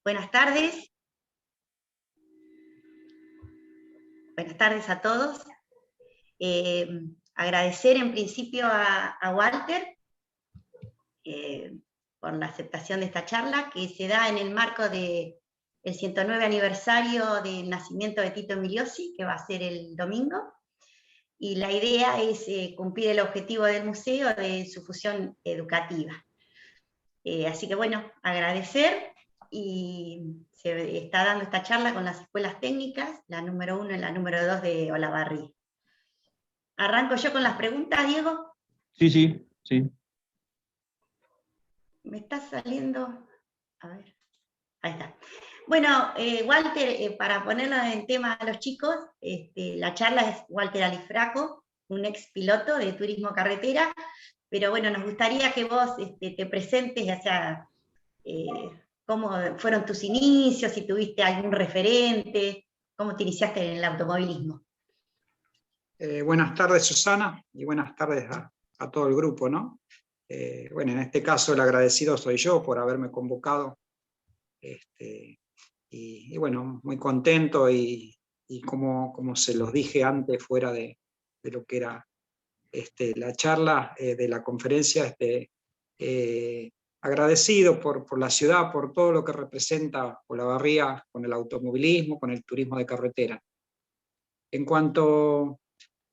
Buenas tardes. Buenas tardes a todos. Agradecer en principio a Walter por la aceptación de esta charla, que se da en el marco del 109 aniversario del nacimiento de Tito Emiliosi, que va a ser el domingo. Y la idea es cumplir el objetivo del museo de su fusión educativa. Así que bueno, agradecer, y se está dando esta charla con las escuelas técnicas, la número 1 y la número 2 de Olavarría. ¿Arranco yo con las preguntas, Diego? Sí. Me está saliendo, a ver, ahí está. Bueno, Walter, para ponerlo en tema a los chicos, la charla es Walter Alifraco, un ex piloto de turismo carretera, pero bueno, nos gustaría que vos te presentes, o sea, cómo fueron tus inicios, si tuviste algún referente, cómo te iniciaste en el automovilismo. Buenas tardes, Susana, y buenas tardes a todo el grupo, ¿no? Bueno, en este caso el agradecido soy yo por haberme convocado, y bueno, muy contento, y como se los dije antes, fuera de lo que era la charla de la conferencia, agradecido por la ciudad, por todo lo que representa Olavarría con el automovilismo, con el turismo de carretera. En cuanto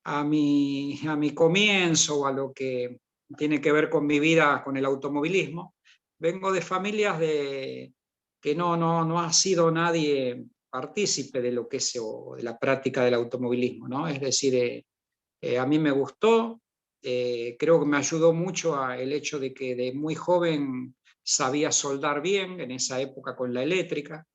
a mi comienzo, o a lo que tiene que ver con mi vida con el automovilismo, vengo de familias que no ha sido nadie partícipe de lo que es o de la práctica del automovilismo, ¿no? Es decir, a mí me gustó, creo que me ayudó mucho el hecho de que de muy joven sabía soldar bien, en esa época con la eléctrica,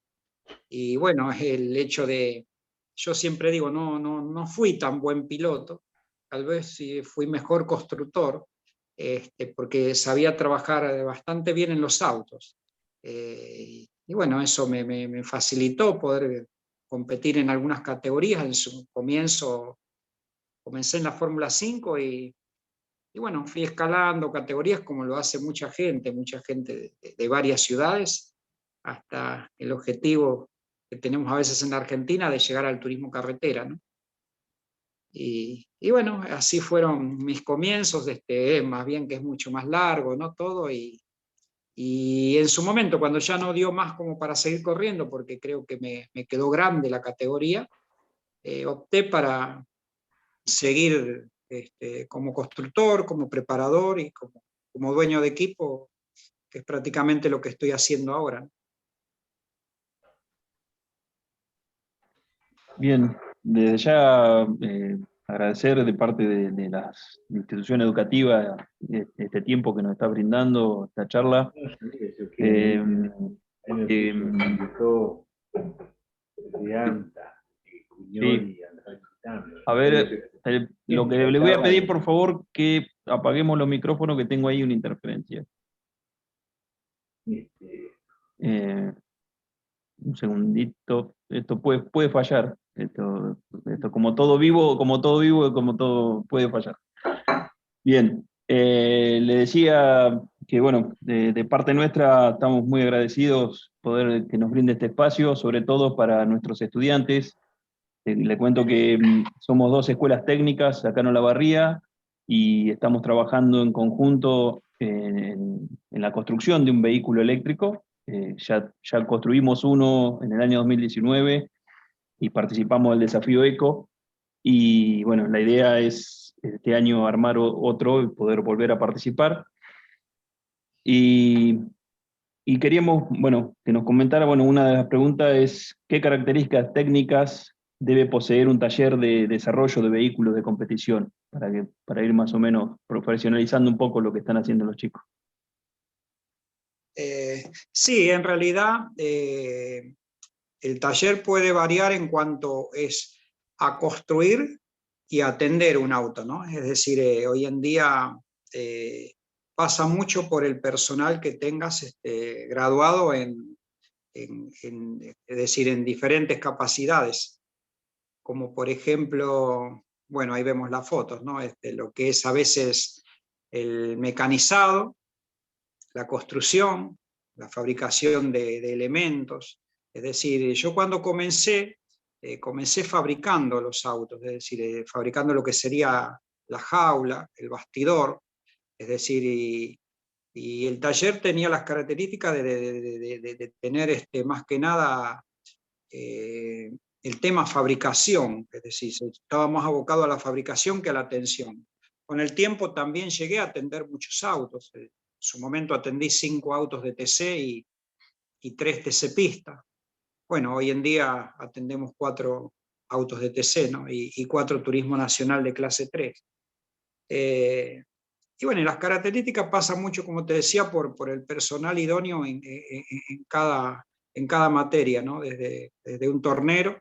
y bueno, el hecho de, yo siempre digo, no fui tan buen piloto, tal vez sí fui mejor constructor, porque sabía trabajar bastante bien en los autos. Y bueno, eso me facilitó poder competir en algunas categorías. En su comienzo comencé en la Fórmula 5, y bueno, fui escalando categorías como lo hace mucha gente de varias ciudades, hasta el objetivo que tenemos a veces en la Argentina de llegar al turismo carretera, ¿no? Y bueno, así fueron mis comienzos, más bien que es mucho más largo, ¿no? Todo, y en su momento, cuando ya no dio más como para seguir corriendo, porque creo que me quedó grande la categoría, opté para seguir como constructor, como preparador y como dueño de equipo, que es prácticamente lo que estoy haciendo ahora. Bien, desde ya agradecer de parte de la institución educativa este tiempo que nos está brindando esta charla. Sí. A ver, lo que le voy a pedir, por favor, que apaguemos los micrófonos, que tengo ahí una interferencia. Un segundito, esto puede fallar, esto como todo vivo, como todo puede fallar. Bien, le decía que bueno, de parte nuestra estamos muy agradecidos poder que nos brinde este espacio, sobre todo para nuestros estudiantes. Le cuento que somos 2 escuelas técnicas acá en Olavarría, y estamos trabajando en conjunto en la construcción de un vehículo eléctrico. Ya construimos uno en el año 2019 y participamos del desafío ECO, y bueno, la idea es este año armar otro y poder volver a participar. Y queríamos, bueno, que nos comentara, bueno, una de las preguntas es: ¿qué características técnicas debe poseer un taller de desarrollo de vehículos de competición? Para ir más o menos profesionalizando un poco lo que están haciendo los chicos. Sí, en realidad el taller puede variar en cuanto es a construir y a atender un auto, ¿no? Es decir, hoy en día pasa mucho por el personal que tengas graduado es decir, en diferentes capacidades, como por ejemplo, bueno, ahí vemos las fotos, ¿no? Lo que es a veces el mecanizado, la construcción, la fabricación de elementos. Es decir, yo cuando comencé fabricando los autos, es decir, fabricando lo que sería la jaula, el bastidor, es decir, y el taller tenía las características de tener más que nada el tema fabricación, es decir, estaba más abocado a la fabricación que a la atención. Con el tiempo también llegué a atender muchos autos. En su momento atendí 5 autos de TC y 3 TC pista. Bueno, hoy en día atendemos 4 autos de TC, ¿no? y 4 turismo nacional de clase 3. Y bueno, las características pasan mucho, como te decía, por el personal idóneo en cada materia, ¿no? Desde un tornero,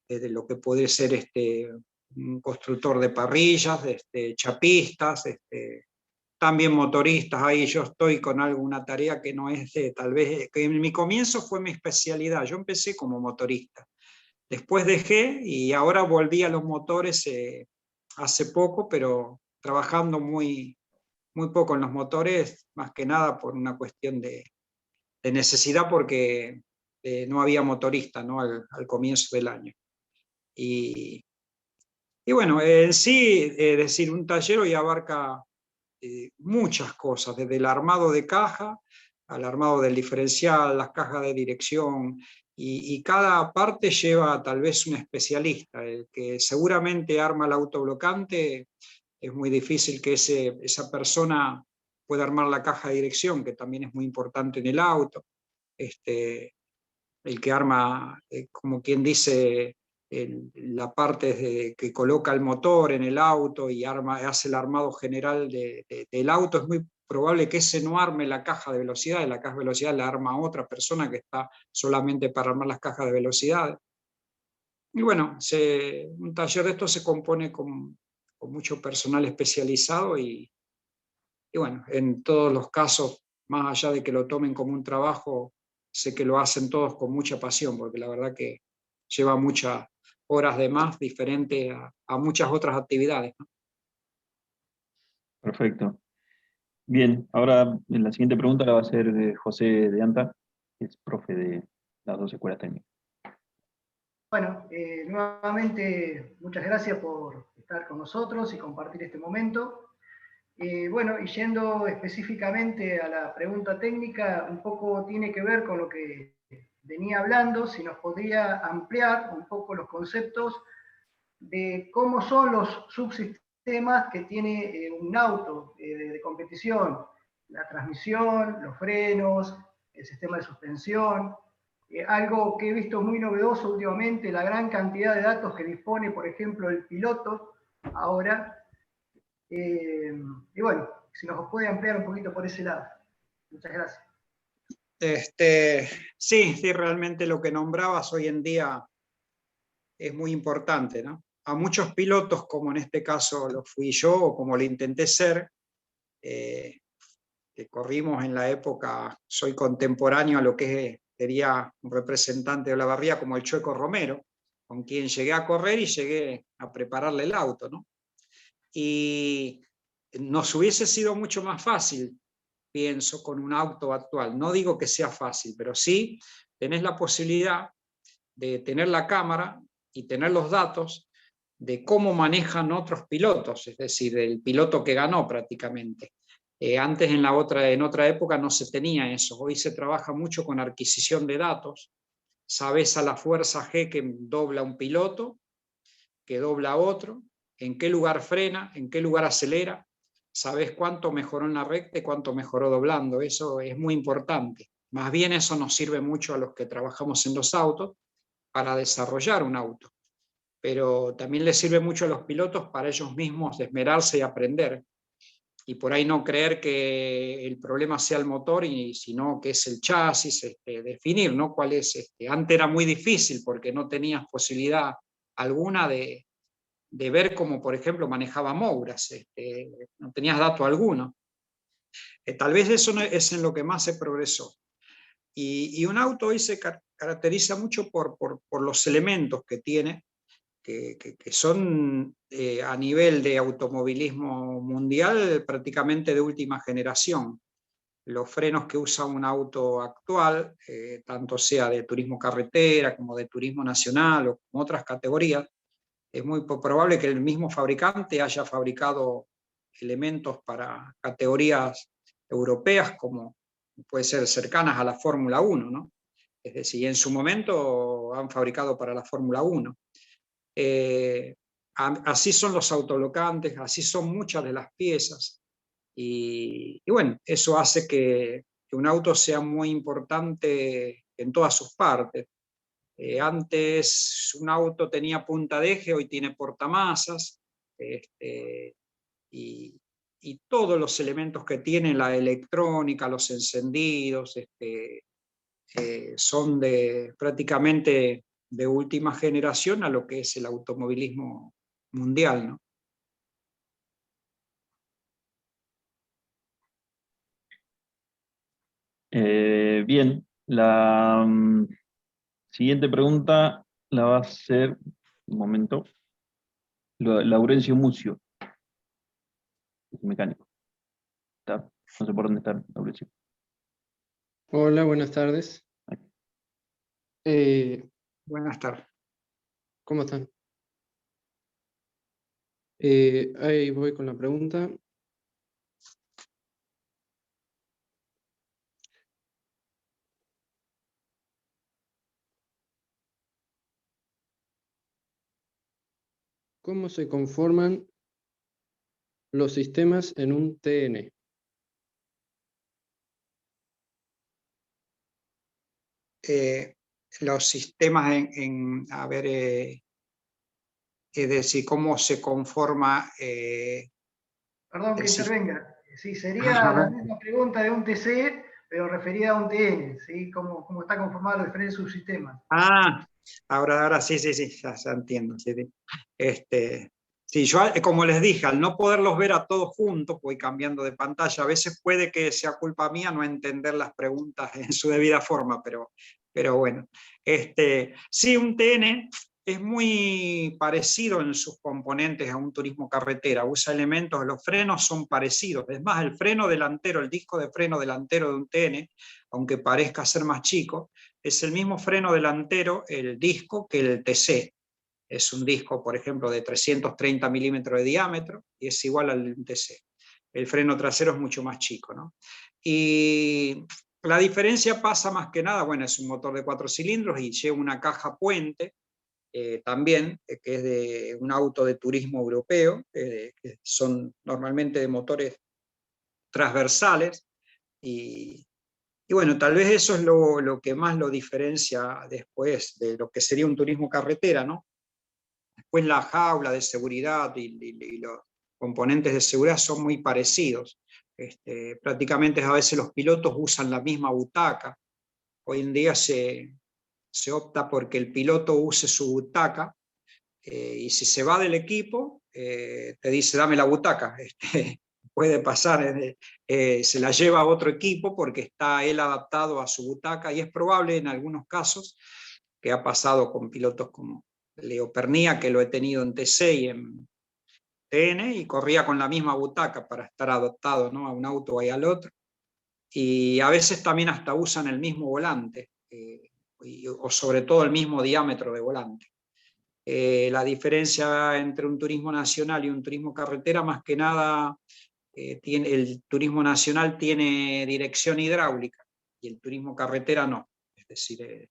desde lo que puede ser un constructor de parrillas, chapistas, también motoristas. Ahí yo estoy con alguna tarea que no es tal vez, que en mi comienzo fue mi especialidad. Yo empecé como motorista, después dejé y ahora volví a los motores hace poco, pero trabajando muy poco en los motores, más que nada por una cuestión de necesidad, porque no había motorista, ¿no? al comienzo del año. Y bueno, en sí, es decir, un taller hoy abarca muchas cosas, desde el armado de caja al armado del diferencial, las cajas de dirección, y cada parte lleva tal vez un especialista. El que seguramente arma el autoblocante, es muy difícil que esa persona pueda armar la caja de dirección, que también es muy importante en el auto. El que arma, como quien dice, la parte que coloca el motor en el auto y hace el armado general del auto, es muy probable que ese no arme la caja de velocidad. La caja de velocidad la arma otra persona que está solamente para armar las cajas de velocidad. Y bueno, un taller de esto se compone con mucho personal especializado y bueno, en todos los casos, más allá de que lo tomen como un trabajo, sé que lo hacen todos con mucha pasión, porque la verdad que lleva muchas horas de más, diferente a muchas otras actividades, ¿no? Perfecto. Bien, ahora la siguiente pregunta la va a hacer José de Anta, que es profe de las 2 escuelas técnicas. Bueno, nuevamente muchas gracias por estar con nosotros y compartir este momento. Bueno, y yendo específicamente a la pregunta técnica, un poco tiene que ver con lo que venía hablando, si nos podría ampliar un poco los conceptos de cómo son los subsistemas que tiene un auto de competición, la transmisión, los frenos, el sistema de suspensión. Algo que he visto muy novedoso últimamente, la gran cantidad de datos que dispone, por ejemplo, el piloto ahora. Y bueno, si nos puede ampliar un poquito por ese lado. Muchas gracias. Sí, realmente lo que nombrabas hoy en día es muy importante, ¿no? A muchos pilotos, como en este caso lo fui yo, o como lo intenté ser, que corrimos en la época, soy contemporáneo a lo que sería un representante de Olavarría como el Chueco Romero, con quien llegué a correr y llegué a prepararle el auto, ¿no? Y nos hubiese sido mucho más fácil, pienso, con un auto actual. No digo que sea fácil, pero sí tenés la posibilidad de tener la cámara y tener los datos de cómo manejan otros pilotos, es decir, el piloto que ganó prácticamente. Antes en otra época no se tenía eso. Hoy se trabaja mucho con adquisición de datos. Sabes a la fuerza G que dobla un piloto, que dobla otro, en qué lugar frena, en qué lugar acelera. Sabes cuánto mejoró en la recta y cuánto mejoró doblando. Eso es muy importante. Más bien eso nos sirve mucho a los que trabajamos en los autos para desarrollar un auto. Pero también les sirve mucho a los pilotos para ellos mismos esmerarse y aprender. Y por ahí no creer que el problema sea el motor, sino que es el chasis, definir, ¿no? Cuál es. Antes era muy difícil porque no tenías posibilidad alguna de ver cómo, por ejemplo, manejaba Mouras, no tenías dato alguno. Tal vez eso es en lo que más se progresó. Y un auto hoy se caracteriza mucho por los elementos que tiene, que son a nivel de automovilismo mundial prácticamente de última generación. los frenos que usa un auto actual, tanto sea de turismo carretera como de turismo nacional o como otras categorías, es muy probable que el mismo fabricante haya fabricado elementos para categorías europeas como puede ser cercanas a la Fórmula 1, ¿no? Es decir, en su momento han fabricado para la Fórmula 1. Así son los autolocantes, así son muchas de las piezas. Y bueno, eso hace que un auto sea muy importante en todas sus partes. Antes un auto tenía punta de eje, hoy tiene portamasas, y, y todos los elementos que tiene, la electrónica, los encendidos, son prácticamente de última generación a lo que es el automovilismo mundial, ¿no? Bien, la siguiente pregunta la va a hacer, un momento, Laurencio Mucio, es mecánico. Está, no sé por dónde está Laurencio. Hola, buenas tardes. Buenas tardes. ¿Cómo están? Ahí voy con la pregunta. ¿Cómo se conforman los sistemas en un TN? Los sistemas a ver, es decir, cómo se conforma. Perdón que el sis- intervenga. Sí, a sería la ver. misma pregunta de un TC, pero referida a un TN, ¿sí? ¿Cómo está conformado los diferentes subsistemas? Ahora sí, ya entiendo. Sí, sí. Sí, yo, como les dije, al no poderlos ver a todos juntos, voy cambiando de pantalla. A veces puede que sea culpa mía no entender las preguntas en su debida forma, pero bueno. Sí, un TN es muy parecido en sus componentes a un turismo carretera. Usa elementos, los frenos son parecidos. Es más, el freno delantero, el disco de freno delantero de un TN, aunque parezca ser más chico, es el mismo freno delantero, el disco, que el TC. Es un disco, por ejemplo, de 330 milímetros de diámetro y es igual al TC. El freno trasero es mucho más chico, ¿no? Y la diferencia pasa más que nada, bueno, es un motor de 4 cilindros y lleva una caja puente, también, que es de un auto de turismo europeo, que son normalmente de motores transversales, y bueno, tal vez eso es lo que más lo diferencia después de lo que sería un turismo carretera, ¿no? Después la jaula de seguridad y los componentes de seguridad son muy parecidos. Prácticamente a veces los pilotos usan la misma butaca. Hoy en día se opta porque el piloto use su butaca, y si se va del equipo, te dice dame la butaca. Puede pasar, se la lleva a otro equipo porque está él adaptado a su butaca, y es probable en algunos casos que ha pasado con pilotos como Leo Pernía, que lo he tenido en TC y en TN, y corría con la misma butaca para estar adaptado, ¿no?, a un auto y al otro. Y a veces también hasta usan el mismo volante, o sobre todo el mismo diámetro de volante. La diferencia entre un turismo nacional y un turismo carretera, más que nada, el turismo nacional tiene dirección hidráulica y el turismo carretera no. Es decir,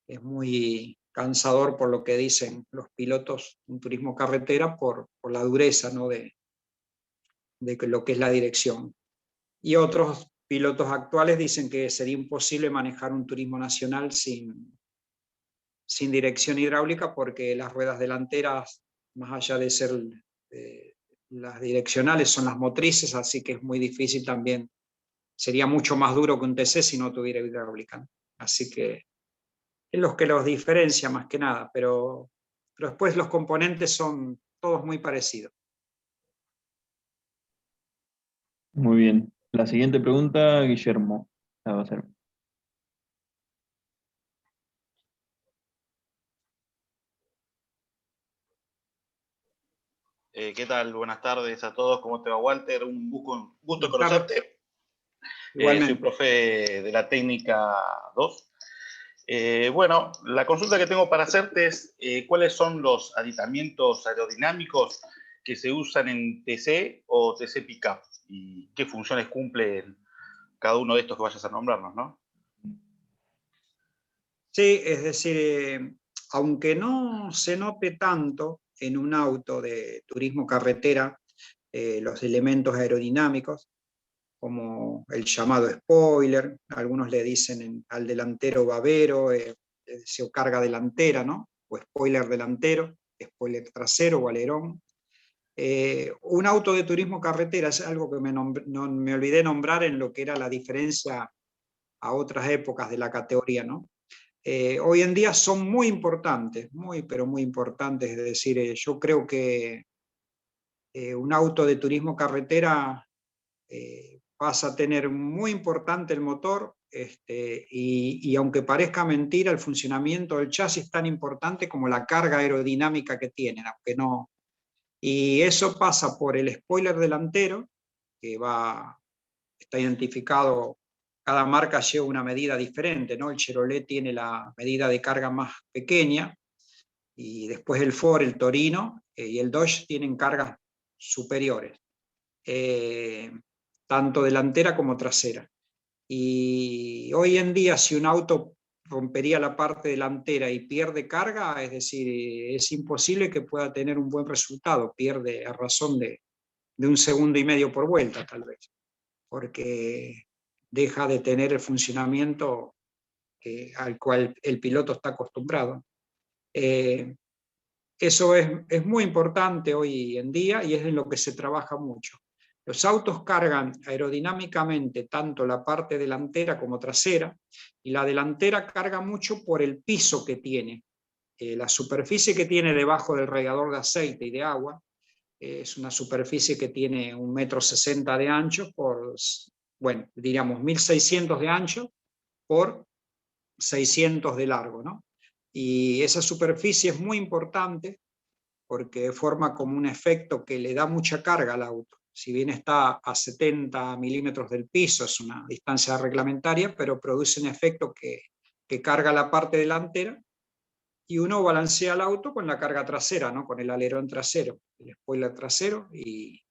es muy cansador, por lo que dicen los pilotos, un turismo carretera por la dureza, ¿no?, de lo que es la dirección. Y otros pilotos actuales dicen que sería imposible manejar un turismo nacional sin dirección hidráulica, porque las ruedas delanteras, más allá de ser las direccionales, son las motrices, así que es muy difícil también. Sería mucho más duro que un TC si no tuviera hidráulica. Así que es lo que los diferencia más que nada, pero después los componentes son todos muy parecidos. Muy bien. La siguiente pregunta, Guillermo, la va a hacer. ¿Qué tal? Buenas tardes a todos. ¿Cómo te va, Walter? Un gusto Buenas tardes. conocerte. Igualmente. Soy profe de la técnica 2. Bueno, la consulta que tengo para hacerte es ¿cuáles son los aditamientos aerodinámicos que se usan en TC o TC Pickup? ¿Y qué funciones cumple cada uno de estos que vayas a nombrarnos, ¿no? Sí, es decir, aunque no se note tanto en un auto de turismo carretera los elementos aerodinámicos, como el llamado spoiler, algunos le dicen al delantero babero, o carga delantera, ¿no? O spoiler delantero, spoiler trasero o alerón. Un auto de turismo carretera es algo que me olvidé nombrar en lo que era la diferencia a otras épocas de la categoría, ¿no? Hoy en día son muy importantes, pero muy importantes, es decir, yo creo que un auto de turismo carretera pasa a tener muy importante el motor, y aunque parezca mentira, el funcionamiento del chasis es tan importante como la carga aerodinámica que tienen, aunque no. Y eso pasa por el spoiler delantero, que está identificado, cada marca lleva una medida diferente, ¿no? El Chevrolet tiene la medida de carga más pequeña, y después el Ford, el Torino y el Dodge tienen cargas superiores, tanto delantera como trasera. Y hoy en día, si un auto rompería la parte delantera y pierde carga, es decir, es imposible que pueda tener un buen resultado, pierde a razón de 1,5 segundos por vuelta, tal vez, porque deja de tener el funcionamiento al cual el piloto está acostumbrado. Eso es muy importante hoy en día y es en lo que se trabaja mucho. Los autos cargan aerodinámicamente tanto la parte delantera como trasera, y la delantera carga mucho por el piso que tiene. La superficie que tiene debajo del radiador de aceite y de agua es una superficie que tiene 1,60 m de ancho por, bueno, diríamos 1,600 de ancho por 600 de largo, ¿no? Y esa superficie es muy importante porque forma como un efecto que le da mucha carga al auto. Si bien está a 70 milímetros del piso, es una distancia reglamentaria, pero produce un efecto que carga la parte delantera, y uno balancea el auto con la carga trasera, ¿no? Con el alerón trasero, el spoiler trasero, y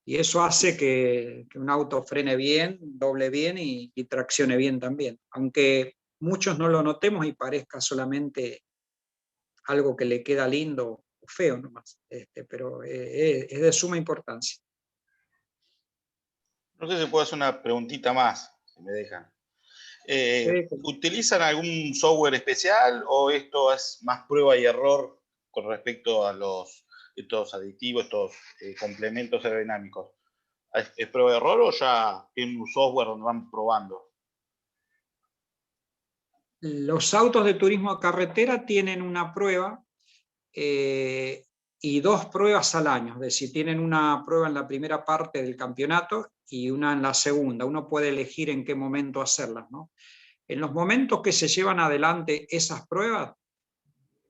eso hace que un auto frene bien, doble bien y traccione bien también. Aunque muchos no lo notemos y parezca solamente algo que le queda lindo o feo nomás, pero es de suma importancia. No sé si puedo hacer una preguntita más, si me dejan. ¿Utilizan algún software especial o esto es más prueba y error con respecto a estos aditivos, estos complementos aerodinámicos? ¿Es prueba y error o ya tienen un software donde van probando? Los autos de turismo a carretera tienen una prueba y 2 pruebas al año, es decir, tienen una prueba en la primera parte del campeonato y una en la segunda. Uno puede elegir en qué momento hacerlas, ¿no? En los momentos que se llevan adelante esas pruebas,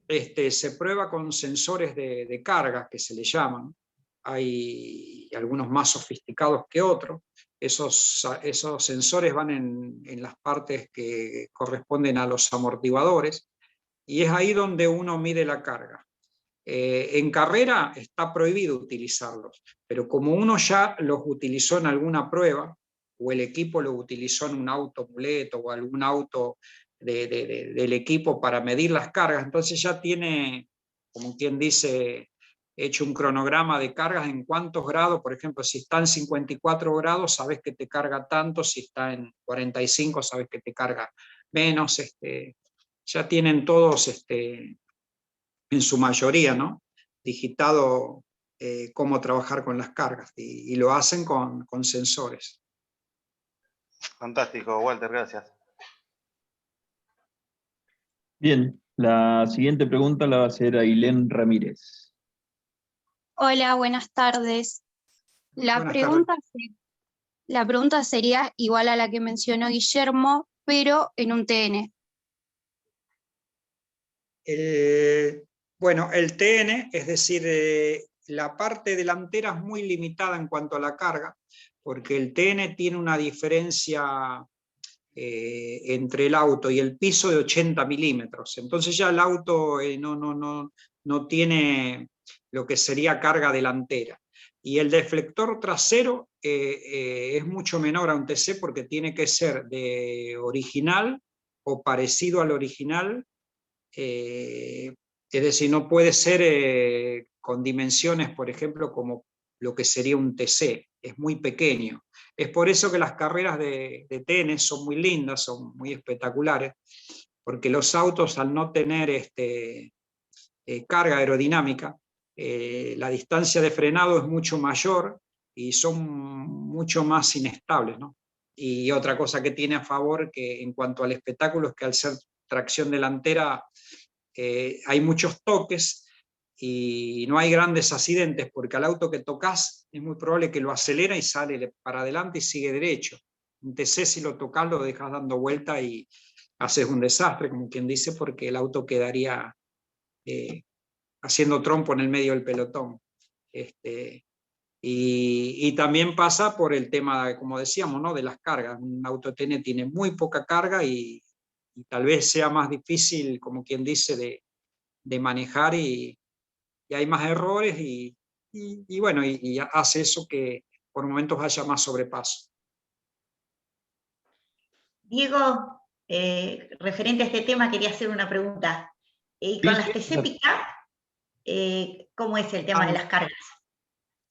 se prueba con sensores de carga, que se le llaman. Hay algunos más sofisticados que otros. Esos sensores van en las partes que corresponden a los amortiguadores, y es ahí donde uno mide la carga. En carrera está prohibido utilizarlos, pero como uno ya los utilizó en alguna prueba, o el equipo lo utilizó en un auto muleto o algún auto del equipo para medir las cargas, entonces ya tiene, como quien dice, hecho un cronograma de cargas en cuántos grados. Por ejemplo, si está en 54 grados, sabes que te carga tanto; si está en 45, sabes que te carga menos. Ya tienen todos, en su mayoría, ¿no?, digitado cómo trabajar con las cargas, y lo hacen con sensores. Fantástico, Walter, gracias. Bien, la siguiente pregunta la va a hacer Ailén Ramírez. Hola, buenas tardes. La Buenas tardes. pregunta sería igual a la que mencionó Guillermo, pero en un TN. Bueno, el TN, es decir, la parte delantera es muy limitada en cuanto a la carga, porque el TN tiene una diferencia entre el auto y el piso de 80 milímetros. Entonces ya el auto no tiene lo que sería carga delantera. Y el deflector trasero es mucho menor a un TC porque tiene que ser de original o parecido al original. Es decir, no puede ser con dimensiones, por ejemplo, como lo que sería un TC, es muy pequeño. Es por eso que las carreras de TN son muy lindas, son muy espectaculares, porque los autos al no tener carga aerodinámica, la distancia de frenado es mucho mayor y son mucho más inestables, ¿no? Y otra cosa que tiene a favor que en cuanto al espectáculo es que al ser tracción delantera hay muchos toques y no hay grandes accidentes, porque al auto que tocas es muy probable que lo acelera y sale para adelante y sigue derecho. Un TC, si lo tocas, lo dejas dando vuelta y haces un desastre, como quien dice, porque el auto quedaría haciendo trompo en el medio del pelotón. Y también pasa por el tema, como decíamos, ¿no?, de las cargas. Un auto TN tiene muy poca carga y tal vez sea más difícil, como quien dice, de manejar y hay más errores y bueno, y hace eso que por momentos haya más sobrepaso. Diego, referente a este tema, quería hacer una pregunta. Con las TC Pickup, ¿cómo es el tema de las cargas?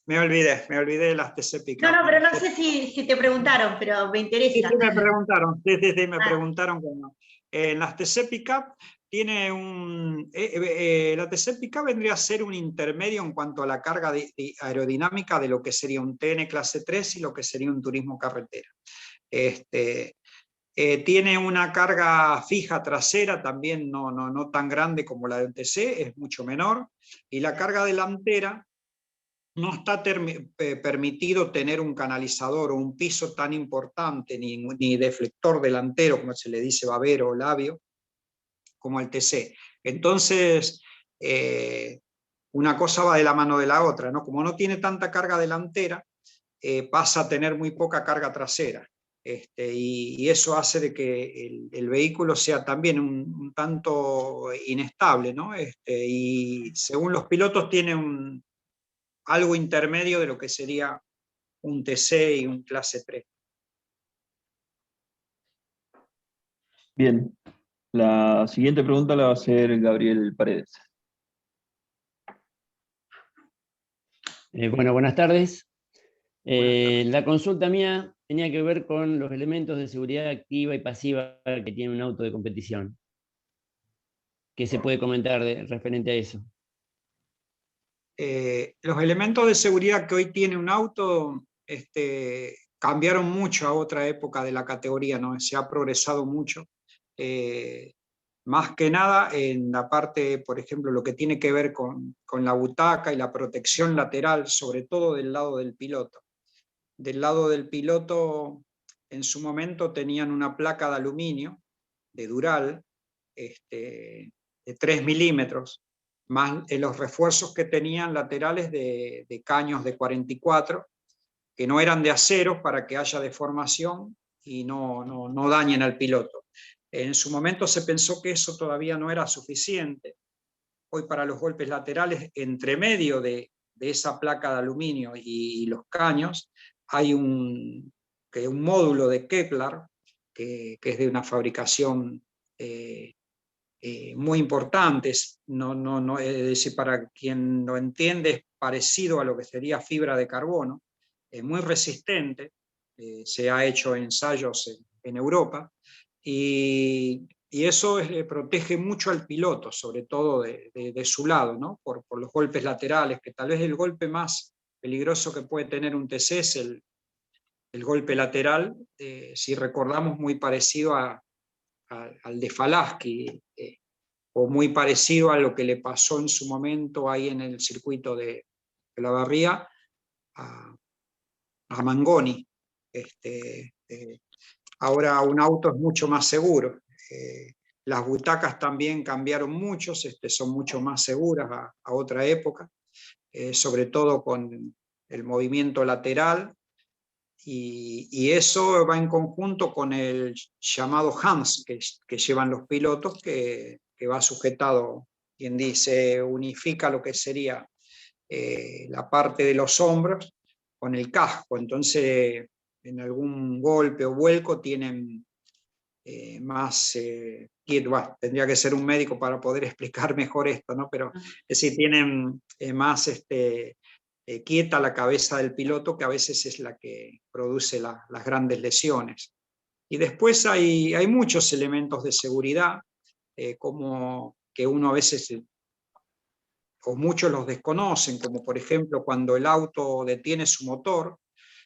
Me olvidé de las TC Pickup. No, pero no sé si te preguntaron, pero me interesa. Sí, me preguntaron, me preguntaron cómo. En las TC Pickup tiene la TC Pickup vendría a ser un intermedio en cuanto a la carga aerodinámica de lo que sería un TN clase 3 y lo que sería un turismo carretera. Tiene una carga fija trasera, también no tan grande como la de un TC, es mucho menor, y la carga delantera no está permitido tener un canalizador o un piso tan importante, ni deflector delantero, como se le dice babero o labio, como el TC. Entonces, una cosa va de la mano de la otra, ¿no? Como no tiene tanta carga delantera, pasa a tener muy poca carga trasera. Y eso hace de que el vehículo sea también un tanto inestable, ¿no? Y según los pilotos tiene algo intermedio de lo que sería un TC y un clase 3. Bien, la siguiente pregunta la va a hacer Gabriel Paredes. Bueno, buenas tardes. La consulta mía tenía que ver con los elementos de seguridad activa y pasiva que tiene un auto de competición. ¿Qué se puede comentar referente a eso? Los elementos de seguridad que hoy tiene un auto cambiaron mucho a otra época de la categoría, ¿no? Se ha progresado mucho. Más que nada en la parte, por ejemplo, lo que tiene que ver con la butaca y la protección lateral, sobre todo del lado del piloto. Del lado del piloto, en su momento tenían una placa de aluminio, de Dural, de 3 milímetros, más los refuerzos que tenían laterales de caños de 44, que no eran de acero para que haya deformación y no dañen al piloto. En su momento se pensó que eso todavía no era suficiente. Hoy para los golpes laterales, entre medio de esa placa de aluminio y los caños, hay un módulo de Kevlar que es de una fabricación muy importante. Es decir, para quien lo entiende, es parecido a lo que sería fibra de carbono, es muy resistente, se ha hecho ensayos en Europa, y eso protege mucho al piloto, sobre todo de su lado, ¿no? por los golpes laterales, que tal vez el golpe más peligroso que puede tener un TC es el golpe lateral, si recordamos, muy parecido al de Falaschi, o muy parecido a lo que le pasó en su momento ahí en el circuito de Olavarría a Mangoni. Ahora un auto es mucho más seguro. Las butacas también cambiaron mucho, son mucho más seguras a otra época, sobre todo con el movimiento lateral, Y eso va en conjunto con el llamado HANS que llevan los pilotos, que va sujetado, quien dice, unifica lo que sería la parte de los hombros con el casco. Entonces, en algún golpe o vuelco tienen más tendría que ser un médico para poder explicar mejor esto, ¿no? Pero es decir, tienen más quieta la cabeza del piloto, que a veces es la que produce las grandes lesiones. Y después hay muchos elementos de seguridad, como que uno a veces, o muchos los desconocen, como por ejemplo cuando el auto detiene su motor,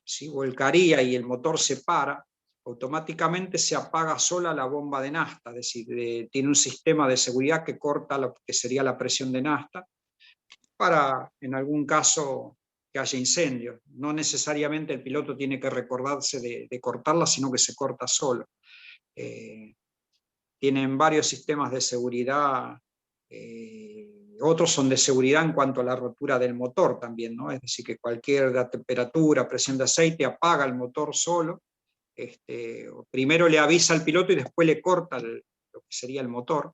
si volcaría y el motor se para, automáticamente se apaga sola la bomba de nafta, es decir, tiene un sistema de seguridad que corta lo que sería la presión de nafta, para en algún caso que haya incendios. No necesariamente el piloto tiene que recordarse de cortarla, sino que se corta solo. Tienen varios sistemas de seguridad, otros son de seguridad en cuanto a la rotura del motor también, ¿no? Es decir, que cualquier temperatura, presión de aceite, apaga el motor solo. Primero le avisa al piloto y después le corta lo que sería el motor.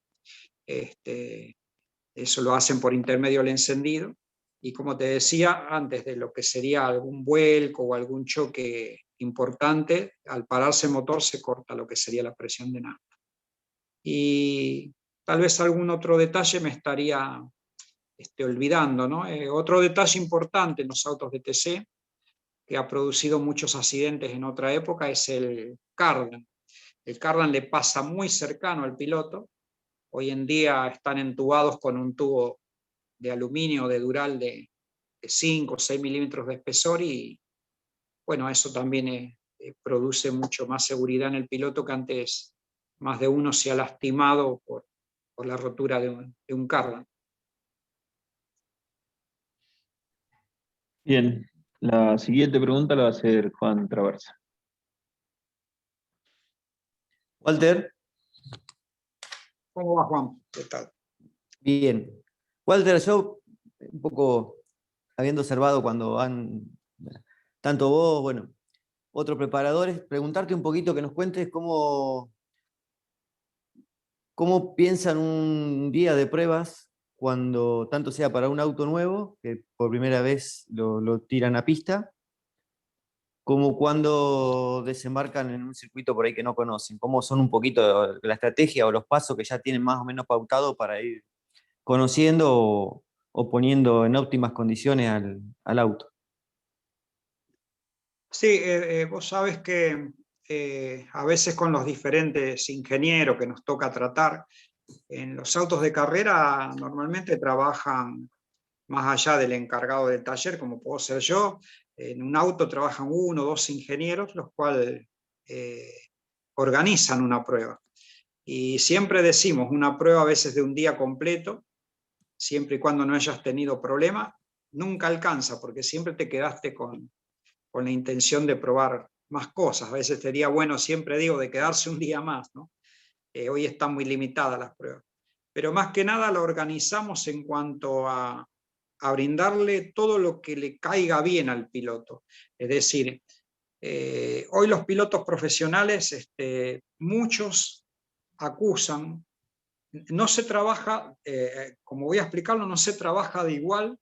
Eso lo hacen por intermedio del encendido. Y como te decía, antes de lo que sería algún vuelco o algún choque importante, al pararse el motor se corta lo que sería la presión de nafta. Y tal vez algún otro detalle me estaría olvidando, ¿no? Otro detalle importante en los autos de TC, que ha producido muchos accidentes en otra época, es el cardan. El cardan le pasa muy cercano al piloto. Hoy en día están entubados con un tubo de aluminio de dural de 5 o 6 milímetros de espesor, y bueno, eso también produce mucho más seguridad en el piloto, que antes más de uno se ha lastimado por la rotura de un cardan. Bien, la siguiente pregunta la va a hacer Juan Traversa. Walter. ¿Cómo va, Juan? ¿Qué tal? Bien. Walter, yo un poco habiendo observado cuando tanto vos, bueno, otros preparadores, preguntarte un poquito, que nos cuentes cómo piensan un día de pruebas, cuando tanto sea para un auto nuevo, que por primera vez lo tiran a pista, como cuando desembarcan en un circuito por ahí que no conocen. ¿Cómo son un poquito la estrategia o los pasos que ya tienen más o menos pautados para ir conociendo o poniendo en óptimas condiciones al auto? Sí, vos sabes que a veces con los diferentes ingenieros que nos toca tratar, en los autos de carrera normalmente trabajan, más allá del encargado del taller, como puedo ser yo, en un auto trabajan 1 o 2 ingenieros, los cuales organizan una prueba. Y siempre decimos, una prueba a veces de un día completo, siempre y cuando no hayas tenido problemas, nunca alcanza, porque siempre te quedaste con la intención de probar más cosas. A veces sería bueno, siempre digo, de quedarse un día más, ¿no? Hoy están muy limitadas las pruebas. Pero más que nada lo organizamos en cuanto a brindarle todo lo que le caiga bien al piloto. Es decir, hoy los pilotos profesionales, muchos acusan, no se trabaja, como voy a explicarlo, no se trabaja de igual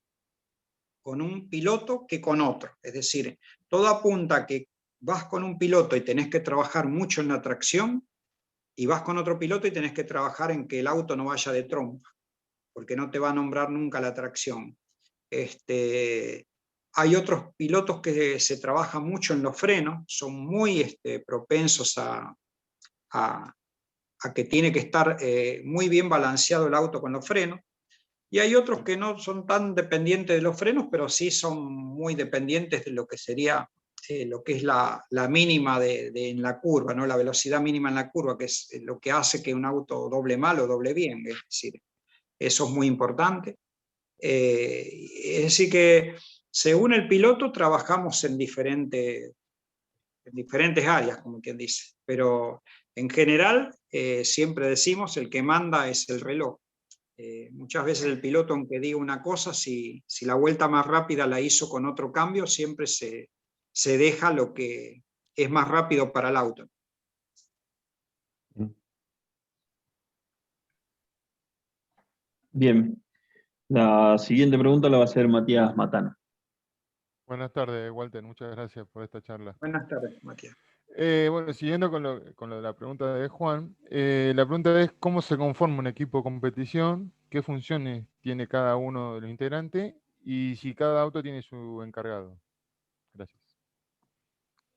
con un piloto que con otro. Es decir, todo apunta a que vas con un piloto y tenés que trabajar mucho en la tracción, y vas con otro piloto y tenés que trabajar en que el auto no vaya de trompa, porque no te va a nombrar nunca la tracción. Hay otros pilotos que se trabajan mucho en los frenos, son muy propensos a que tiene que estar muy bien balanceado el auto con los frenos, y hay otros que no son tan dependientes de los frenos, pero sí son muy dependientes de lo que sería lo que es la mínima en la curva, ¿no? La velocidad mínima en la curva, que es lo que hace que un auto doble mal o doble bien. Es decir, eso es muy importante. Es decir que según el piloto trabajamos en diferentes áreas, como quien dice, pero en general siempre decimos, el que manda es el reloj. Muchas veces el piloto, aunque diga una cosa, si la vuelta más rápida la hizo con otro cambio, siempre se se deja lo que es más rápido para el auto. Bien. La siguiente pregunta la va a hacer Matías Matana. Buenas tardes, Walter. Muchas gracias por esta charla. Buenas tardes, Matías. Bueno, siguiendo con lo de la pregunta de Juan, la pregunta es cómo se conforma un equipo de competición, qué funciones tiene cada uno de los integrantes y si cada auto tiene su encargado. Gracias.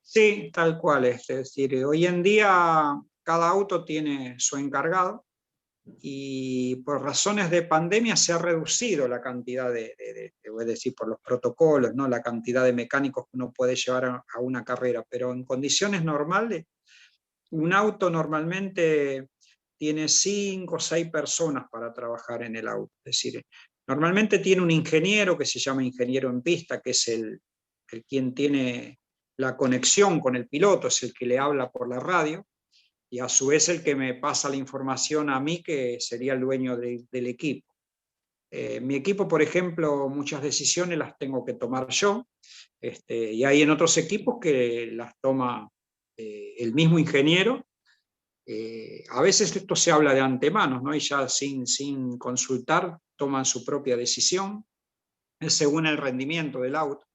Sí, tal cual. Es decir, hoy en día cada auto tiene su encargado y por razones de pandemia se ha reducido la cantidad voy a decir, por los protocolos, ¿no? La cantidad de mecánicos que uno puede llevar a una carrera, pero en condiciones normales, un auto normalmente tiene 5 o 6 personas para trabajar en el auto. Es decir, normalmente tiene un ingeniero que se llama ingeniero en pista, que es el quien tiene la conexión con el piloto, es el que le habla por la radio, y a su vez el que me pasa la información a mí, que sería el dueño del equipo. Mi equipo, por ejemplo, muchas decisiones las tengo que tomar yo, y hay en otros equipos que las toma el mismo ingeniero. A veces esto se habla de antemano, ¿no? Y ya sin consultar toman su propia decisión, es según el rendimiento del auto.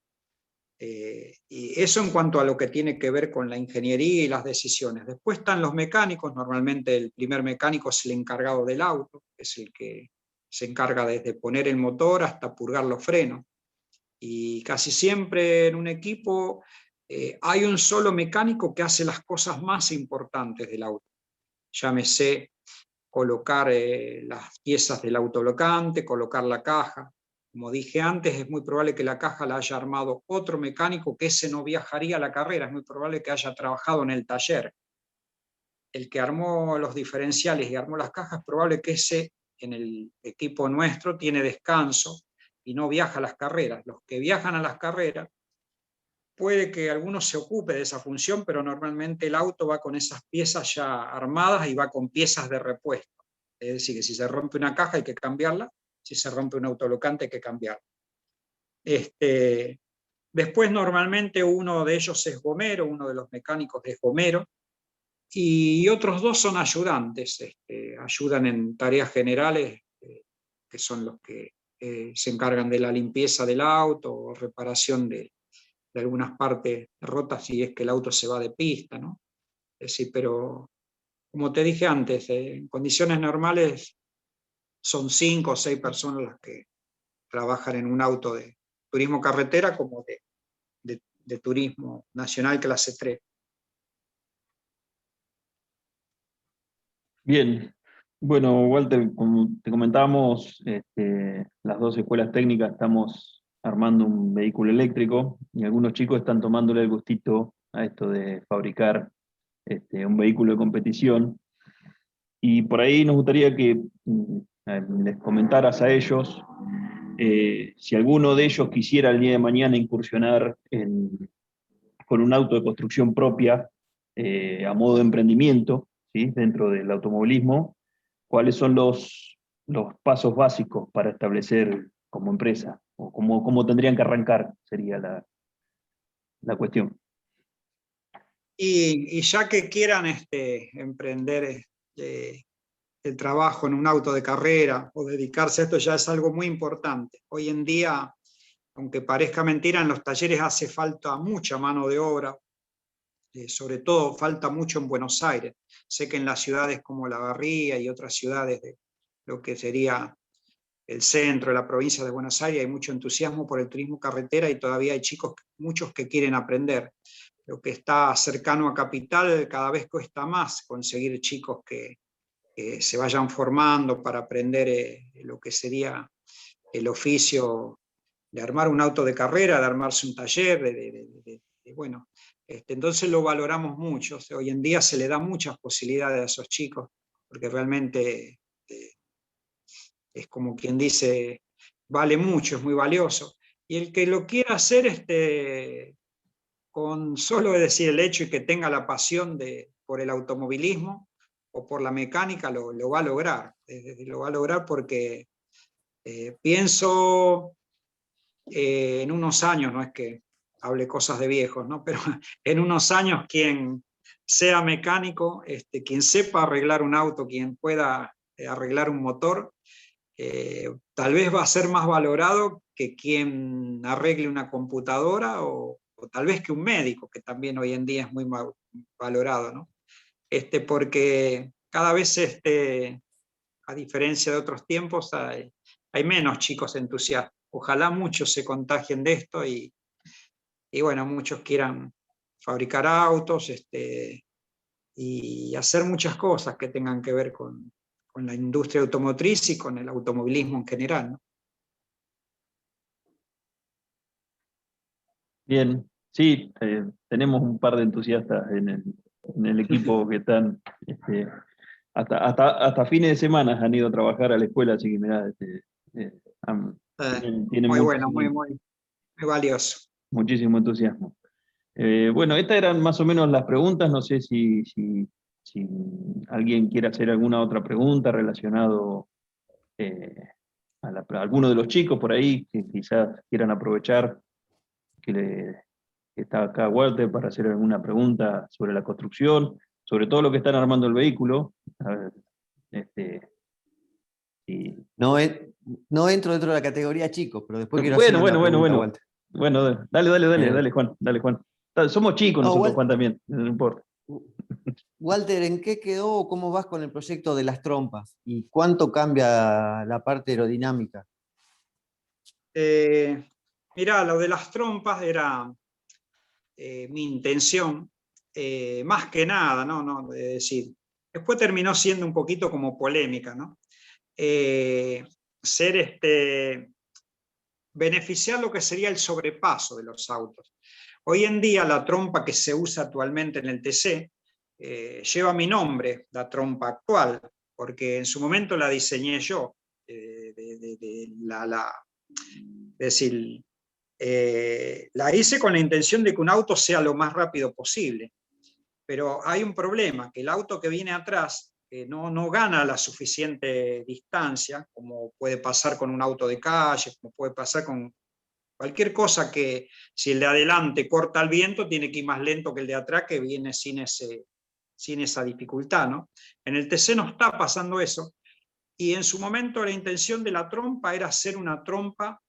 Y eso en cuanto a lo que tiene que ver con la ingeniería y las decisiones. Después están los mecánicos, normalmente el primer mecánico es el encargado del auto, es el que se encarga desde poner el motor hasta purgar los frenos. Y casi siempre en un equipo hay un solo mecánico que hace las cosas más importantes del auto. Llámese colocar las piezas del autoblocante, colocar la caja. Como dije antes, es muy probable que la caja la haya armado otro mecánico, que ese no viajaría a la carrera, es muy probable que haya trabajado en el taller. El que armó los diferenciales y armó las cajas, es probable que ese en el equipo nuestro tiene descanso y no viaja a las carreras. Los que viajan a las carreras, puede que alguno se ocupe de esa función, pero normalmente el auto va con esas piezas ya armadas y va con piezas de repuesto. Es decir, que si se rompe una caja hay que cambiarla, si se rompe un autoblocante hay que cambiarla. Después normalmente uno de ellos es gomero, uno de los mecánicos es gomero, y otros 2 son ayudantes, ayudan en tareas generales, que son los que se encargan de la limpieza del auto o reparación de algunas partes rotas si es que el auto se va de pista, ¿no? Es decir, pero como te dije antes, en condiciones normales son 5 o 6 personas las que trabajan en un auto de turismo carretera como de turismo nacional clase 3. Bien. Bueno, Walter, como te comentábamos, las 2 escuelas técnicas estamos armando un vehículo eléctrico y algunos chicos están tomándole el gustito a esto de fabricar un vehículo de competición. Y por ahí nos gustaría que les comentaras a ellos si alguno de ellos quisiera el día de mañana incursionar con un auto de construcción propia a modo de emprendimiento, ¿sí? Dentro del automovilismo, ¿cuáles son los pasos básicos para establecer como empresa? ¿O cómo tendrían que arrancar? Sería la cuestión. Y ya que quieran emprender el trabajo en un auto de carrera o dedicarse a esto, ya es algo muy importante. Hoy en día, aunque parezca mentira, en los talleres hace falta mucha mano de obra, sobre todo falta mucho en Buenos Aires. Sé que en las ciudades como La Barría y otras ciudades de lo que sería el centro de la provincia de Buenos Aires hay mucho entusiasmo por el turismo carretera y todavía hay muchos que quieren aprender. Lo que está cercano a Capital cada vez cuesta más conseguir chicos que se vayan formando para aprender lo que sería el oficio de armar un auto de carrera, de armarse un taller, bueno, entonces lo valoramos mucho. O sea, hoy en día se le da muchas posibilidades a esos chicos, porque realmente es como quien dice, vale mucho, es muy valioso. Y el que lo quiera hacer, con solo decir el hecho y que tenga la pasión por el automovilismo o por la mecánica, lo va a lograr. Lo va a lograr porque pienso en unos años, no es que hable cosas de viejos, ¿no? Pero en unos años quien sea mecánico, quien sepa arreglar un auto, quien pueda arreglar un motor, tal vez va a ser más valorado que quien arregle una computadora o tal vez que un médico, que también hoy en día es muy valorado, ¿no? Porque cada vez, a diferencia de otros tiempos, hay menos chicos entusiastas. Ojalá muchos se contagien de esto y bueno, muchos quieran fabricar autos y hacer muchas cosas que tengan que ver con la industria automotriz y con el automovilismo en general, ¿no? Bien, sí, tenemos un par de entusiastas en el equipo que están, hasta fines de semana han ido a trabajar a la escuela, así que mirá, tienen Muy bueno, muy valioso. muchísimo entusiasmo. Bueno, estas eran más o menos las preguntas, no sé si alguien quiere hacer alguna otra pregunta relacionado a alguno de los chicos por ahí, que quizás quieran aprovechar que está acá Walter para hacer alguna pregunta sobre la construcción, sobre todo lo que están armando el vehículo. A ver, No entro dentro de la categoría chicos, pero después quiero bueno, hacer una pregunta, Walter. Bueno, dale, Juan, dale, Juan. Somos chicos nosotros, Juan, también, no importa. Walter, ¿en qué quedó o cómo vas con el proyecto de las trompas? ¿Y cuánto cambia la parte aerodinámica? Mirá, lo de las trompas era mi intención, más que nada, ¿no? Es decir, después terminó siendo un poquito como polémica, ¿no? Beneficiar lo que sería el sobrepaso de los autos. Hoy en día la trompa que se usa actualmente en el TC lleva mi nombre, la trompa actual, porque en su momento la diseñé yo. Es decir, la hice con la intención de que un auto sea lo más rápido posible. Pero hay un problema, que el auto que viene atrás no gana la suficiente distancia, como puede pasar con un auto de calle, como puede pasar con cualquier cosa que si el de adelante corta el viento, tiene que ir más lento que el de atrás que viene sin esa dificultad, ¿no? En el TC no está pasando eso, y en su momento la intención de la trompa era hacer una trompa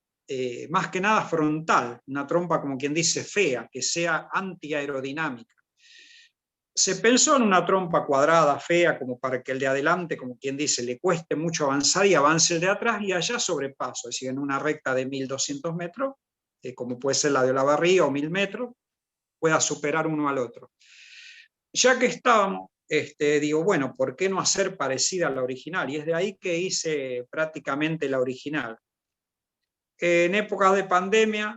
más que nada frontal, una trompa como quien dice fea, que sea antiaerodinámica. Se pensó en una trompa cuadrada, fea, como para que el de adelante, como quien dice, le cueste mucho avanzar y avance el de atrás y allá sobrepaso, es decir, en una recta de 1200 metros, como puede ser la de Olavarría o 1000 metros, pueda superar uno al otro. Ya que estábamos, digo, bueno, ¿por qué no hacer parecida a la original? Y es de ahí que hice prácticamente la original. En épocas de pandemia,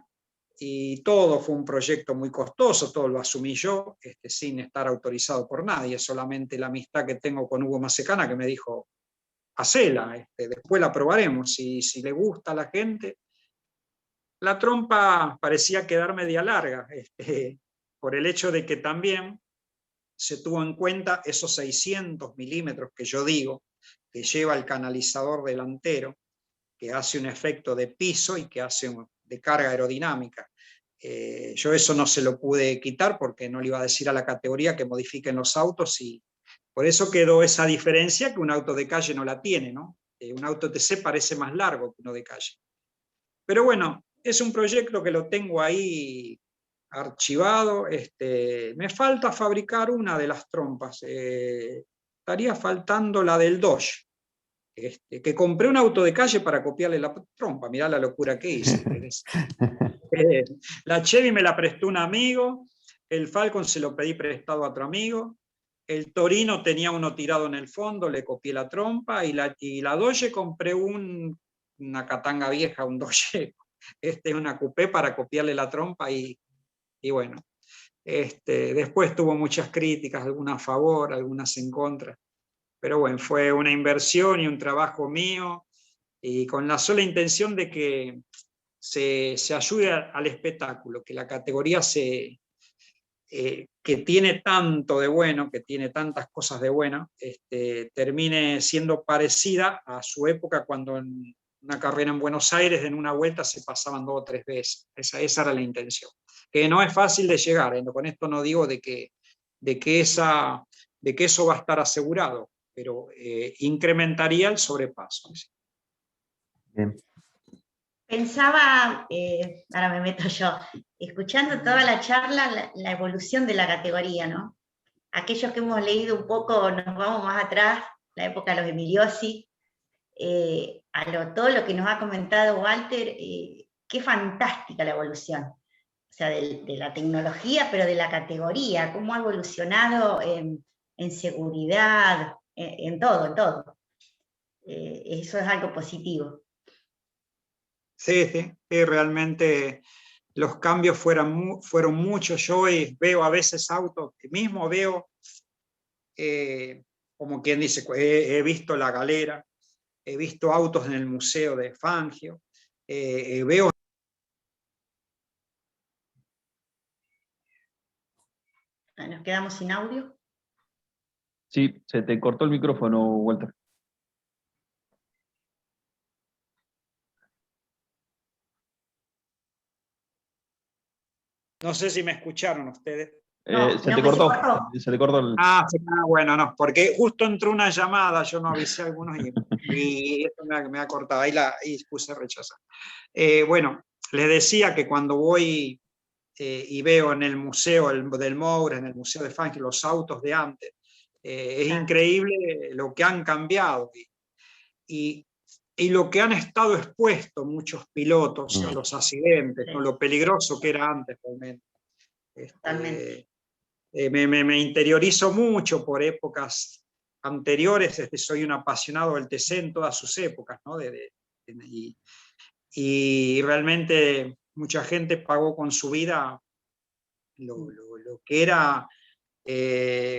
y todo fue un proyecto muy costoso, todo lo asumí yo, sin estar autorizado por nadie, solamente la amistad que tengo con Hugo Masecana que me dijo, hacela, después la probaremos, si le gusta a la gente. La trompa parecía quedar media larga, por el hecho de que también se tuvo en cuenta esos 600 milímetros que yo digo, que lleva el canalizador delantero, que hace un efecto de piso y que hace de carga aerodinámica. Yo eso no se lo pude quitar porque no le iba a decir a la categoría que modifiquen los autos y por eso quedó esa diferencia que un auto de calle no la tiene, ¿no? Un auto TC parece más largo que uno de calle. Pero bueno, es un proyecto que lo tengo ahí archivado. Me falta fabricar una de las trompas. Estaría faltando la del Dodge. Que compré un auto de calle para copiarle la trompa, mirá la locura que hice. La Chevy me la prestó un amigo, el Falcon se lo pedí prestado a otro amigo, el Torino tenía uno tirado en el fondo, le copié la trompa, y la Dodge compré una catanga vieja, un Dodge, una coupé para copiarle la trompa y bueno, después tuvo muchas críticas, algunas a favor, algunas en contra. Pero bueno, fue una inversión y un trabajo mío, y con la sola intención de que se ayude al espectáculo, que la categoría que tiene tanto de bueno, que tiene tantas cosas de bueno, termine siendo parecida a su época cuando una carrera en Buenos Aires, en una vuelta se pasaban 2 o 3 veces. Esa era la intención. Que no es fácil de llegar, con esto no digo de que eso va a estar asegurado, pero incrementaría el sobrepaso. Bien. Pensaba, ahora me meto yo, escuchando toda la charla, la evolución de la categoría, ¿no? Aquellos que hemos leído un poco, nos vamos más atrás, la época de los Emiliosi, todo lo que nos ha comentado Walter, qué fantástica la evolución. O sea, de la tecnología, pero de la categoría, cómo ha evolucionado en seguridad, en todo. Eso es algo positivo. Sí, realmente los cambios fueron muchos. Yo veo a veces autos, mismo veo, como quien dice, he visto la galera, he visto autos en el museo de Fangio, veo... ¿Nos quedamos sin audio? Sí, se te cortó el micrófono, Walter. No sé si me escucharon ustedes. Se te cortó. Se te cortó el... Bueno, no, porque justo entró una llamada, yo no avisé a algunos y esto me ha cortado, ahí puse rechazar. Bueno, les decía que cuando voy y veo en el museo del Moura, en el museo de Fangio, los autos de antes, es increíble lo que han cambiado y lo que han estado expuestos muchos pilotos a los accidentes, con lo peligroso que era antes realmente. Me interiorizo mucho por épocas anteriores, soy un apasionado del TC en todas sus épocas, ¿no? Y realmente mucha gente pagó con su vida lo que era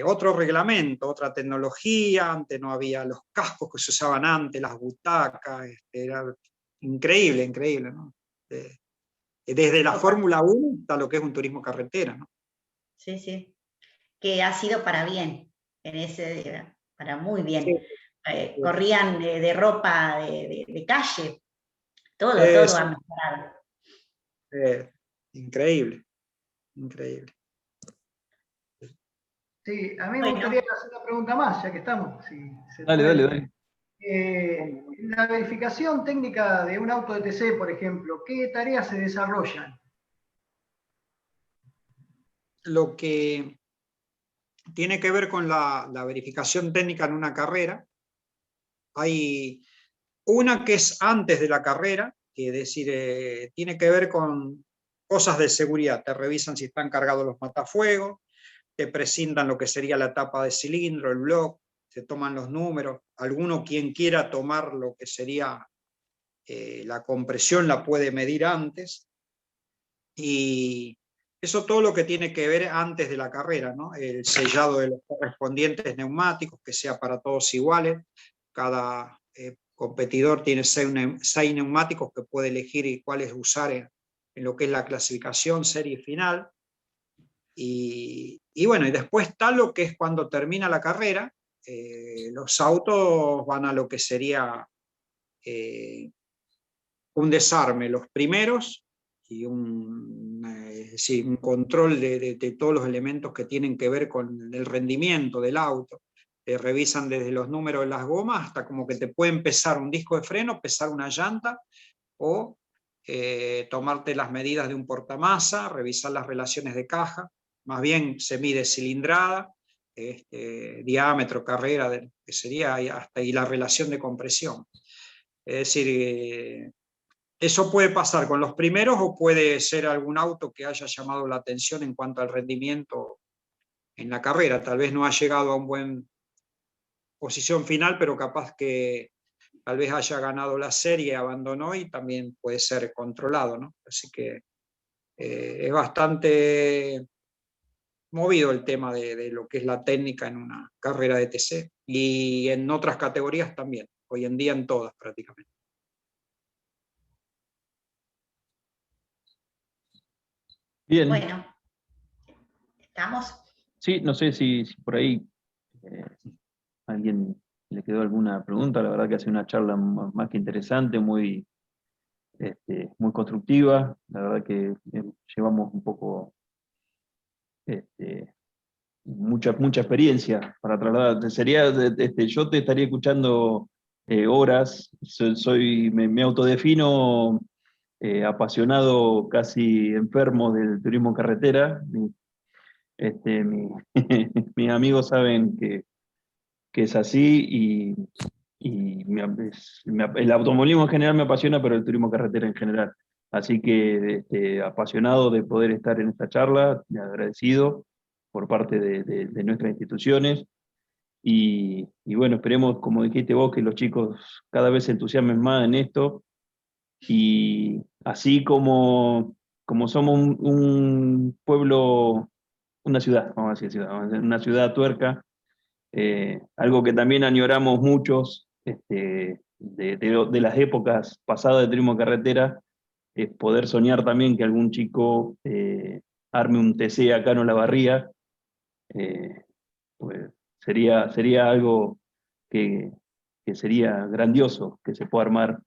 otro reglamento, otra tecnología. Antes no había los cascos que se usaban antes, las butacas, era increíble, ¿no? Desde la Fórmula 1 hasta lo que es un turismo carretera, ¿no? Sí, que ha sido para bien, para muy bien. Sí. Corrían de ropa de calle, todo ha mejorado. Increíble. Sí, a mí me gustaría hacer una pregunta más, ya que estamos. Dale. La verificación técnica de un auto de TC, por ejemplo, ¿qué tareas se desarrollan? Lo que tiene que ver con la verificación técnica en una carrera, hay una que es antes de la carrera, que es decir, tiene que ver con cosas de seguridad. Te revisan si están cargados los matafuegos, te presentan lo que sería la tapa de cilindro, el block, se toman los números. Alguno, quien quiera tomar lo que sería la compresión, la puede medir antes. Y eso todo lo que tiene que ver antes de la carrera, ¿no? El sellado de los correspondientes neumáticos, que sea para todos iguales. Cada competidor tiene 6 neumáticos que puede elegir cuáles usar en lo que es la clasificación, serie final. Y bueno, y después está lo que es cuando termina la carrera, los autos van a lo que sería un desarme, los primeros, y un control de todos los elementos que tienen que ver con el rendimiento del auto. Revisan desde los números de las gomas hasta como que te pueden pesar un disco de freno, pesar una llanta, o tomarte las medidas de un portamasa, revisar las relaciones de caja. Más bien se mide cilindrada, diámetro, carrera, que sería hasta y la relación de compresión. Es decir, eso puede pasar con los primeros o puede ser algún auto que haya llamado la atención en cuanto al rendimiento en la carrera. Tal vez no ha llegado a una buena posición final, pero capaz que tal vez haya ganado la serie, abandonó y también puede ser controlado, ¿no? Así que es bastante movido el tema de lo que es la técnica en una carrera de TC y en otras categorías también, hoy en día en todas prácticamente. Bien. Bueno, ¿estamos? Sí, no sé si por ahí alguien le quedó alguna pregunta. La verdad que ha sido una charla más que interesante, muy constructiva. La verdad que llevamos un poco mucha experiencia para trasladar. Yo te estaría escuchando horas. Me autodefino apasionado, casi enfermo del turismo en carretera. Mis amigos saben que es así el automovilismo en general me apasiona, pero el turismo carretera en general. Así que apasionado de poder estar en esta charla, agradecido por parte de nuestras instituciones. Y bueno, esperemos, como dijiste vos, que los chicos cada vez se entusiasmen más en esto. Y así como somos un pueblo, una ciudad, vamos a decir ciudad, una ciudad tuerca, algo que también añoramos muchos de las épocas pasadas de turismo carretera, es poder soñar también que algún chico arme un TC acá en Olavarría. Pues sería algo que sería grandioso que se pueda armar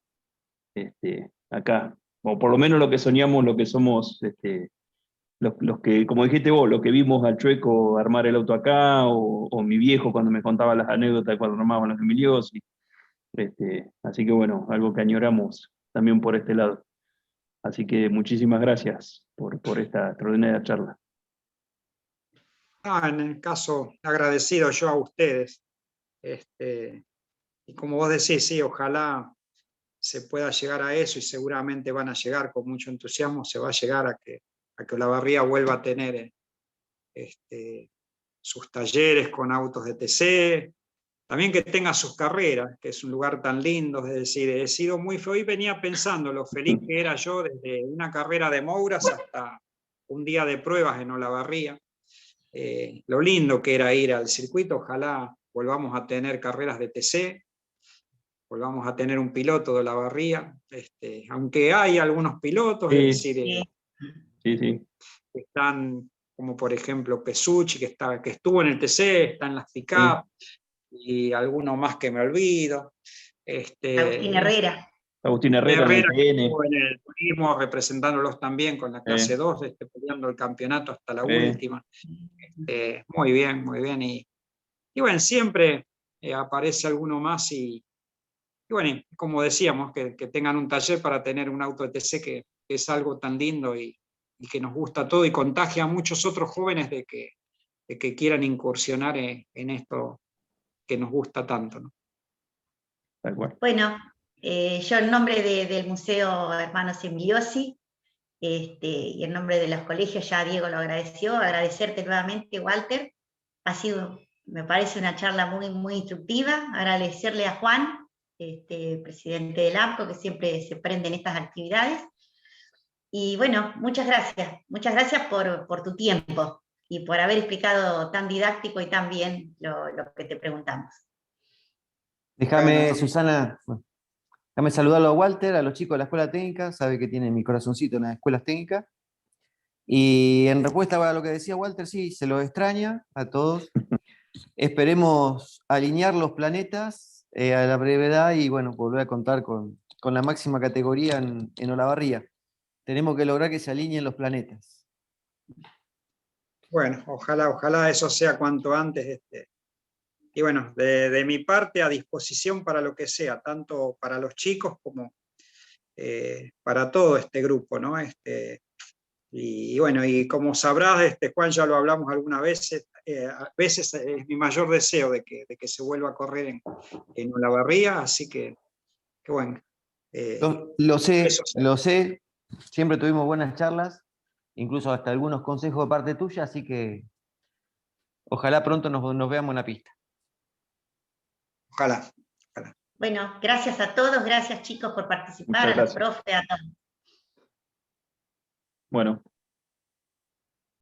acá, o por lo menos lo que soñamos, lo que somos, los que, como dijiste vos, los que vimos al Chueco armar el auto acá, o mi viejo cuando me contaba las anécdotas cuando armaban los Emilios. Así que bueno, algo que añoramos también por este lado. Así que muchísimas gracias por esta extraordinaria charla. En el caso, agradecido yo a ustedes. Y como vos decís, sí, ojalá se pueda llegar a eso, y seguramente van a llegar con mucho entusiasmo, se va a llegar a que Olavarría vuelva a tener sus talleres con autos de TC, también que tenga sus carreras, que es un lugar tan lindo. Es decir, he sido muy feliz, venía pensando lo feliz que era yo desde una carrera de Mouras hasta un día de pruebas en Olavarría. Lo lindo que era ir al circuito. Ojalá volvamos a tener carreras de TC, volvamos a tener un piloto de Olavarría, aunque hay algunos pilotos, Sí. es decir, Sí. que están, como por ejemplo Pesucci, que estuvo en el TC, está en las pick-up, y alguno más que me olvido. Agustín Herrera. Agustín Herrera en el TN. Estuvo en el turismo representándolos también con la clase 2, peleando el campeonato hasta la última. Muy bien, muy bien. Y bueno, siempre aparece alguno más, y bueno, como decíamos, que tengan un taller para tener un auto de TC, que es algo tan lindo y que nos gusta todo, y contagia a muchos otros jóvenes de que quieran incursionar en esto que nos gusta tanto, ¿no? Tal cual. Bueno, yo en nombre del Museo Hermanos Emiliosi, y en nombre de los colegios, ya Diego lo agradeció, agradecerte nuevamente, Walter. Ha sido, me parece, una charla muy instructiva. Agradecerle a Juan, presidente del APCO, que siempre se prende en estas actividades. Y bueno, muchas gracias por tu tiempo y por haber explicado tan didáctico y tan bien lo que te preguntamos. Déjame, Susana, déjame saludarlo a Walter, a los chicos de la Escuela Técnica, sabe que tiene mi corazoncito en las escuelas técnicas. Y en respuesta a lo que decía Walter, sí, se lo extraña a todos. Esperemos alinear los planetas a la brevedad y bueno, volver a contar con la máxima categoría en Olavarría. Tenemos que lograr que se alineen los planetas. Bueno, ojalá eso sea cuanto antes. Y bueno, de mi parte, a disposición para lo que sea, tanto para los chicos como para todo este grupo, ¿no? Y bueno, y como sabrás, Juan, ya lo hablamos algunas veces, a veces es mi mayor deseo de que se vuelva a correr en Olavarría, así que bueno. Lo sé, siempre tuvimos buenas charlas, incluso hasta algunos consejos de parte tuya, así que ojalá pronto nos veamos en la pista. Ojalá. Bueno, gracias a todos, gracias chicos por participar, a los profes, a todos. Bueno,